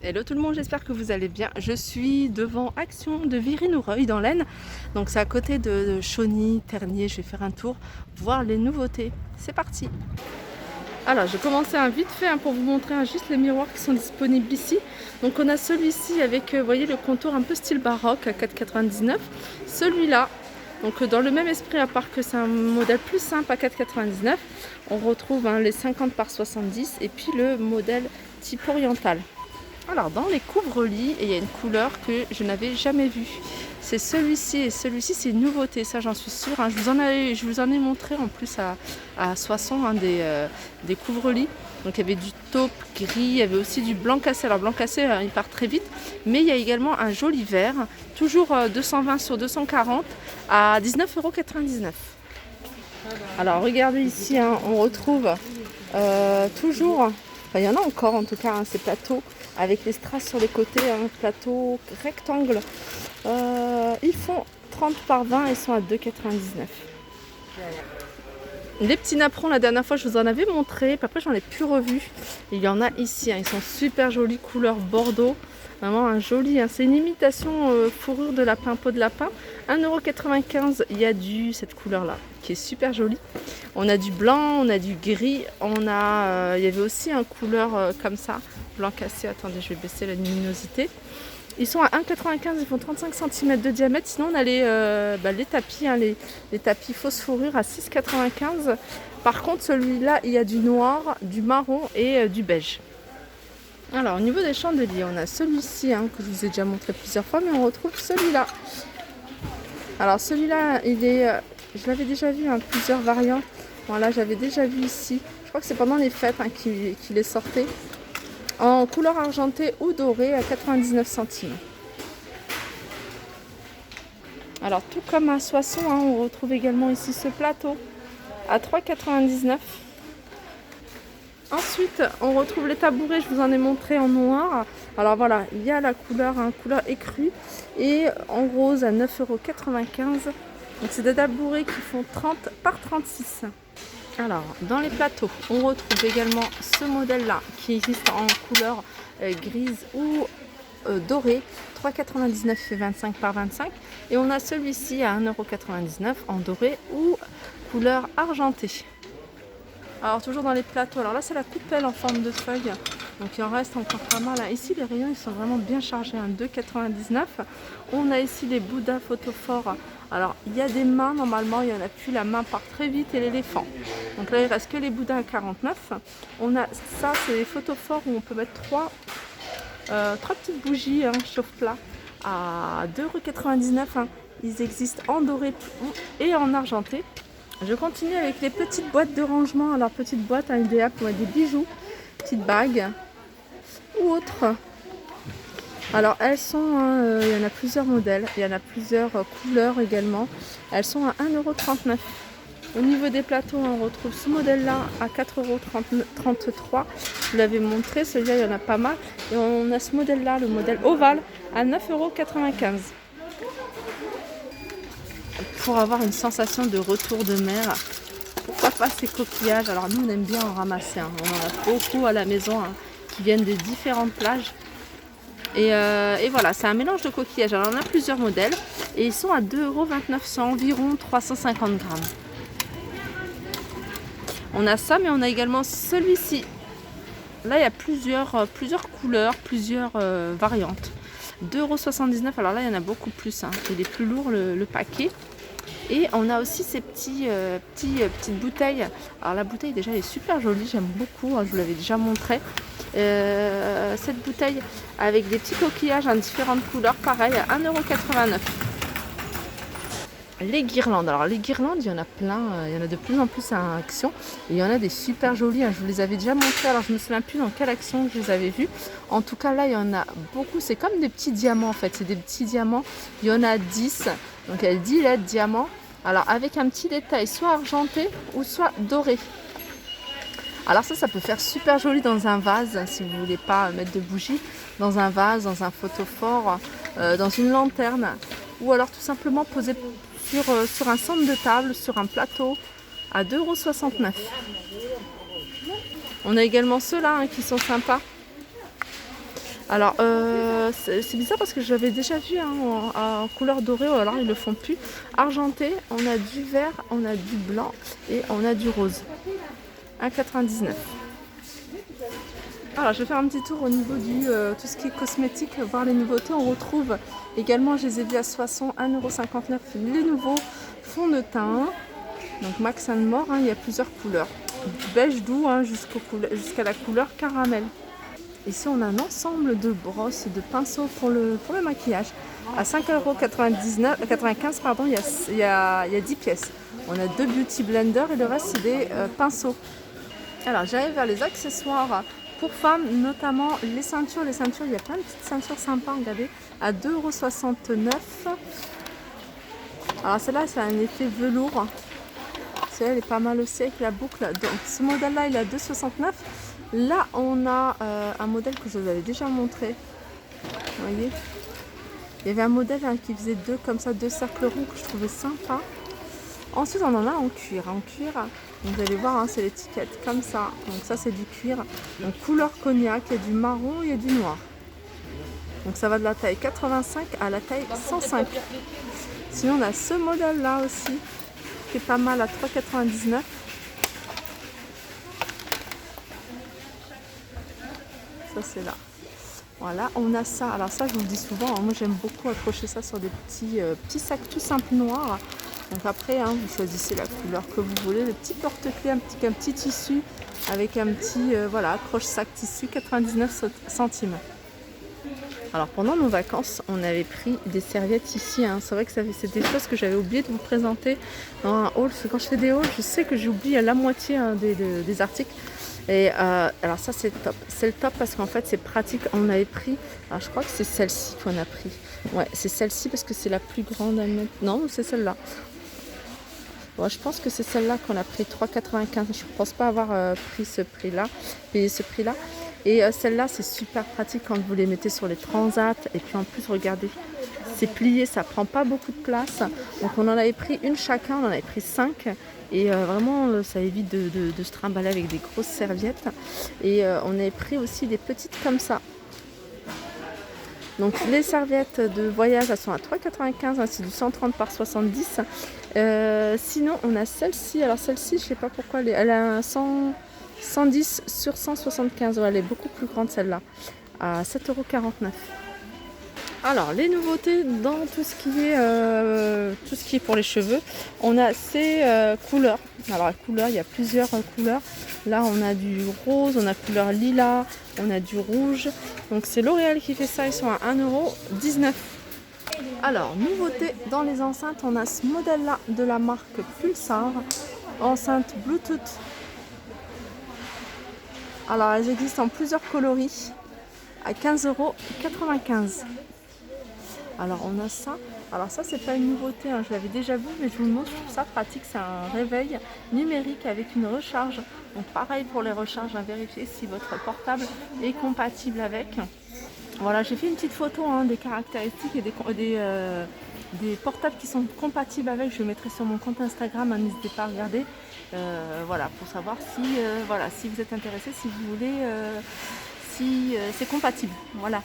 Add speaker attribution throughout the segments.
Speaker 1: Hello tout le monde, j'espère que vous allez bien. Je suis devant Action de Viry-Noureuil dans l'Aisne. Donc c'est à côté de Chauny, Tergnier. Je vais faire un tour, voir les nouveautés. C'est parti. Alors je commençais vite fait pour vous montrer juste les miroirs qui sont disponibles ici. Donc on a celui-ci avec, vous voyez, le contour un peu style baroque à 4,99. Celui-là, donc dans le même esprit, à part que c'est un modèle plus simple à 4,99. On retrouve les 50 par 70 et puis le modèle type oriental. Alors dans les couvre-lits, il y a une couleur que je n'avais jamais vue. C'est celui-ci et celui-ci c'est une nouveauté, ça j'en suis sûre. Je vous en ai montré en plus à Soissons des couvre-lits. Donc il y avait du taupe gris, il y avait aussi du blanc cassé. Alors blanc cassé il part très vite, mais il y a également un joli vert, toujours 220 sur 240 à 19,99 €. Alors regardez ici, on retrouve toujours, enfin il y en a encore en tout cas, ces plateaux avec les strass sur les côtés, plateau rectangle. Ils font 30 par 20 et sont à 2,99 €. Les petits napperons, la dernière fois je vous en avais montré, puis après j'en ai plus revu. Il y en a ici, ils sont super jolis, couleur bordeaux. Vraiment un joli, c'est une imitation fourrure de lapin, peau de lapin. 1,95 €, il y a cette couleur là qui est super jolie. On a du blanc, on a du gris, il y avait aussi un couleur comme ça, blanc cassé. Attendez, je vais baisser la luminosité. Ils sont à 1,95 €, ils font 35 cm de diamètre. Sinon on a les tapis, les tapis fausse fourrure à 6,95 €. Par contre celui-là, il y a du noir, du marron et du beige. Alors au niveau des chandeliers, on a celui-ci que je vous ai déjà montré plusieurs fois, mais on retrouve celui-là. Alors celui-là, je l'avais déjà vu, plusieurs variantes. Voilà, j'avais déjà vu ici. Je crois que c'est pendant les fêtes qu'il est sorti. En couleur argentée ou dorée à 99 centimes. Alors tout comme à Soissons, on retrouve également ici ce plateau à 3,99 €. Ensuite, on retrouve les tabourets, je vous en ai montré en noir. Alors voilà, il y a la couleur, couleur écrue, et en rose à 9,95 €. Donc c'est des tabourets qui font 30 par 36. Alors, dans les plateaux, on retrouve également ce modèle-là qui existe en couleur grise ou dorée, 3,99 € et 25 par 25. Et on a celui-ci à 1,99 € en doré ou couleur argentée. Alors toujours dans les plateaux, alors là c'est la coupelle en forme de feuille, donc il en reste encore pas mal. Ici les rayons ils sont vraiment bien chargés, 2,99 €. On a ici les Bouddha photophores. Alors il y a des mains, normalement il n'y en a plus, la main part très vite, et l'éléphant. Donc là il reste que les Bouddha à 49 €. On a ça, c'est les photophores où on peut mettre trois petites bougies chauffe-plat à 2,99 €. Ils existent en doré et en argenté. Je continue avec les petites boîtes de rangement. Alors petites boîtes idéales pour mettre des bijoux, petites bagues ou autres. Alors elles sont, il y en a plusieurs modèles, il y en a plusieurs couleurs également. Elles sont à 1,39 €. Au niveau des plateaux, on retrouve ce modèle-là à 4,33 €. Je vous l'avais montré, celui-là il y en a pas mal. Et on a ce modèle-là, le modèle ovale, à 9,95 €. Pour avoir une sensation de retour de mer, pourquoi pas ces coquillages. Alors nous on aime bien en ramasser, on en a beaucoup à la maison qui viennent de différentes plages. Et voilà, c'est un mélange de coquillages. Alors on a plusieurs modèles et ils sont à 2,29 €, c'est environ 350 grammes. On a ça, mais on a également celui-ci. Là il y a plusieurs couleurs, plusieurs variantes. 2,79 €, alors là il y en a beaucoup plus, il est plus lourd le paquet. Et on a aussi ces petites bouteilles. Alors la bouteille déjà elle est super jolie, j'aime beaucoup, je vous l'avais déjà montré. Cette bouteille avec des petits coquillages en différentes couleurs, pareil à 1,89 €. Les guirlandes, alors les guirlandes il y en a plein, il y en a de plus en plus à Action. Et il y en a des super jolies, je vous les avais déjà montrées, alors je me souviens plus dans quelle Action que je les avais vues. En tout cas là il y en a beaucoup, c'est comme des petits diamants en fait, c'est des petits diamants, il y en a 10, donc il y a 10 LED diamants. Alors avec un petit détail soit argenté ou soit doré. Alors ça peut faire super joli dans un vase, si vous ne voulez pas mettre de bougies, dans un vase, dans un photophore, dans une lanterne, ou alors tout simplement poser sur un centre de table, sur un plateau, à 2,69 €. On a également ceux-là qui sont sympas. Alors, c'est bizarre parce que j'avais déjà vu hein, en couleur dorée, ou alors ils le font plus. Argenté, on a du vert, on a du blanc et on a du rose. 1,99. Alors, je vais faire un petit tour au niveau du tout ce qui est cosmétique, voir les nouveautés. On retrouve également, je les ai vus à Soissons, 1,59 €, les nouveaux fonds de teint. Donc Max More, hein, il y a plusieurs couleurs. Du beige doux hein, jusqu'à la couleur caramel. Ici, on a un ensemble de brosses, de pinceaux pour le maquillage. À 5,95 €, il y a 10 pièces. On a 2 beauty blenders et le reste, c'est des pinceaux. Alors, j'arrive vers les accessoires pour femmes, notamment les ceintures. Les ceintures, il y a plein de petites ceintures sympas, regardez, à 2,69 €. Alors, celle-là, c'est un effet velours. Elle est pas mal aussi avec la boucle. Donc, ce modèle-là, il est à 2,69 €. Là, on a un modèle que je vous avais déjà montré. Vous voyez, il y avait un modèle hein, qui faisait deux cercles ronds que je trouvais sympa. Ensuite, on en a en cuir. En cuir, vous allez voir, hein, c'est l'étiquette comme ça. Donc ça, c'est du cuir. Donc couleur cognac, il y a du marron, il y a du noir. Donc ça va de la taille 85 à la taille 105. Sinon, on a ce modèle-là aussi, qui est pas mal à 3,99 €. Ça, c'est là. Voilà, on a ça. Alors ça, je vous le dis souvent, hein, moi j'aime beaucoup accrocher ça sur des petits sacs tout simples noirs. Donc après, hein, vous choisissez la couleur que vous voulez. Le petit porte-clés, un petit tissu avec un petit voilà, accroche-sac tissu, 99 centimes. Alors pendant nos vacances, on avait pris des serviettes ici. Hein. C'est vrai que c'est des choses que j'avais oublié de vous présenter dans un haul. Parce que quand je fais des hauls, je sais que j'oublie la moitié hein, des articles. Et alors ça c'est top. C'est le top parce qu'en fait c'est pratique. On avait pris, alors je crois que c'est celle-ci qu'on a pris. Ouais, c'est celle-ci parce que c'est la plus grande à mettre. Non, c'est celle-là. Ouais, je pense que c'est celle-là qu'on a pris 3,95 €. Je ne pense pas avoir pris ce prix-là, payé ce prix-là. Et celle-là, c'est super pratique quand vous les mettez sur les transats. Et puis en plus, regardez, c'est plié, ça prend pas beaucoup de place. Donc on en avait pris une chacun, on en avait pris 5. Et vraiment, ça évite de se trimballer avec des grosses serviettes. Et on avait pris aussi des petites comme ça. Donc les serviettes de voyage, elles sont à 3,95 €, hein, c'est du 130 par 70. Sinon, on a celle-ci. Alors celle-ci, je ne sais pas pourquoi, elle a un 110 sur 175. Ouais, elle est beaucoup plus grande celle-là, à 7,49 €. Alors les nouveautés dans tout ce qui est pour les cheveux, on a ces couleurs. Alors la couleur, il y a plusieurs couleurs. Là on a du rose, on a couleur lilas, on a du rouge. Donc c'est L'Oréal qui fait ça, ils sont à 1,19 €. Alors nouveauté dans les enceintes, on a ce modèle là de la marque Pulsar, enceinte Bluetooth. Alors elles existent en plusieurs coloris à 15,95 €. Alors on a ça. Alors ça c'est pas une nouveauté, hein. Je l'avais déjà vu mais je vous le montre, je trouve ça pratique. C'est un réveil numérique avec une recharge. Donc pareil pour les recharges, à vérifier si votre portable est compatible avec. Voilà, j'ai fait une petite photo hein, des caractéristiques et des portables qui sont compatibles avec. Je le mettrai sur mon compte Instagram, hein, n'hésitez pas à regarder. Voilà, pour savoir si vous êtes intéressé, si vous voulez, si c'est compatible. Voilà.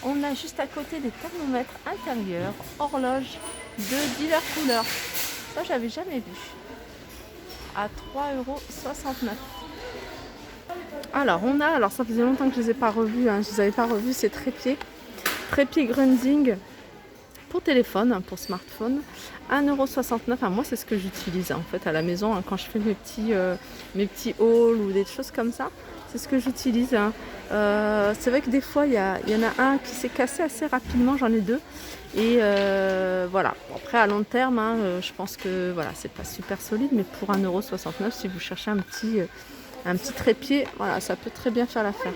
Speaker 1: On a juste à côté des thermomètres intérieurs, horloges de diverses couleurs. Ça, j'avais jamais vu. À 3,69 €. Alors ça faisait longtemps que je ne les ai pas revus, hein. Je ne les avais pas revus, ces trépieds Grundig pour téléphone, hein, pour smartphone. 1,69 €. Moi, c'est ce que j'utilise en fait à la maison hein, quand je fais mes petits hauls ou des choses comme ça. C'est ce que j'utilise. Hein. C'est vrai que des fois, il y en a un qui s'est cassé assez rapidement, j'en ai 2. Et voilà. Après, à long terme, hein, je pense que voilà, c'est pas super solide, mais pour 1,69 €, si vous cherchez un petit trépied, voilà, ça peut très bien faire l'affaire.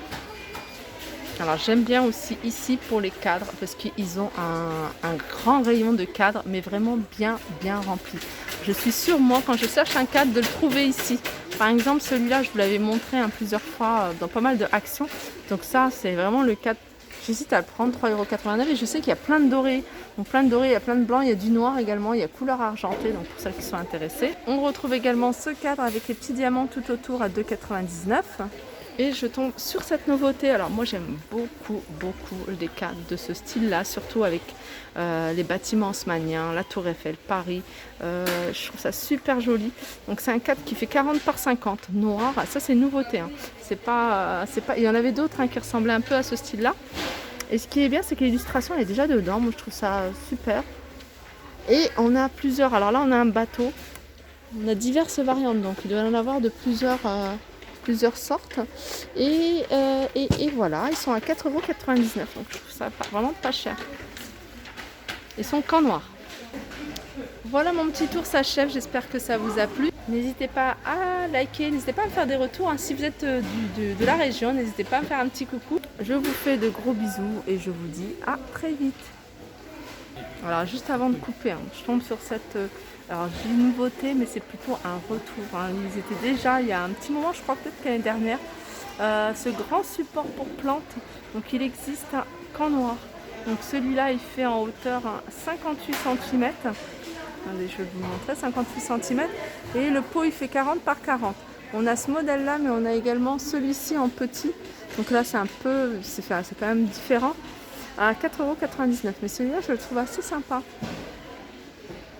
Speaker 1: Alors j'aime bien aussi ici pour les cadres parce qu'ils ont un grand rayon de cadres mais vraiment bien rempli. Je suis sûre moi quand je cherche un cadre de le trouver ici. Par exemple celui-là je vous l'avais montré hein, plusieurs fois dans pas mal de actions. Donc ça c'est vraiment le cadre. J'hésite à le prendre 3,89 € et je sais qu'il y a plein de dorés. Donc plein de dorés, il y a plein de blancs, il y a du noir également, il y a couleur argentée donc pour celles qui sont intéressées. On retrouve également ce cadre avec les petits diamants tout autour à 2,99 €. Et je tombe sur cette nouveauté. Alors moi j'aime beaucoup les cadres de ce style-là, surtout avec les bâtiments haussmanniens, la Tour Eiffel, Paris. Je trouve ça super joli. Donc c'est un cadre qui fait 40 par 50, noir. Ça c'est une nouveauté, hein. Il y en avait d'autres, hein, qui ressemblaient un peu à ce style-là. Et ce qui est bien, c'est que l'illustration elle est déjà dedans. Moi je trouve ça super. Et on a plusieurs. Alors là on a un bateau. On a diverses variantes, donc il doit y en avoir de plusieurs sortes. Et voilà, ils sont à 4,99 €. Donc je trouve ça vraiment pas cher. Ils sont qu'en noir. Voilà, mon petit tour s'achève, j'espère que ça vous a plu. N'hésitez pas à liker, n'hésitez pas à me faire des retours, hein. Si vous êtes de la région, n'hésitez pas à me faire un petit coucou. Je vous fais de gros bisous et je vous dis à très vite. Alors juste avant de couper, hein, je tombe sur cette... alors j'ai une nouveauté, mais c'est plutôt un retour, hein. Ils étaient déjà il y a un petit moment, je crois peut-être l'année dernière. Ce grand support pour plantes, donc il existe qu'en noir. Donc celui-là il fait en hauteur 58 cm. Attendez, je vais vous montrer, 58 cm. Et le pot il fait 40 par 40. On a ce modèle là, mais on a également celui-ci en petit. Donc là c'est un peu, c'est quand même différent. À 4,99 €. Mais celui-là je le trouve assez sympa.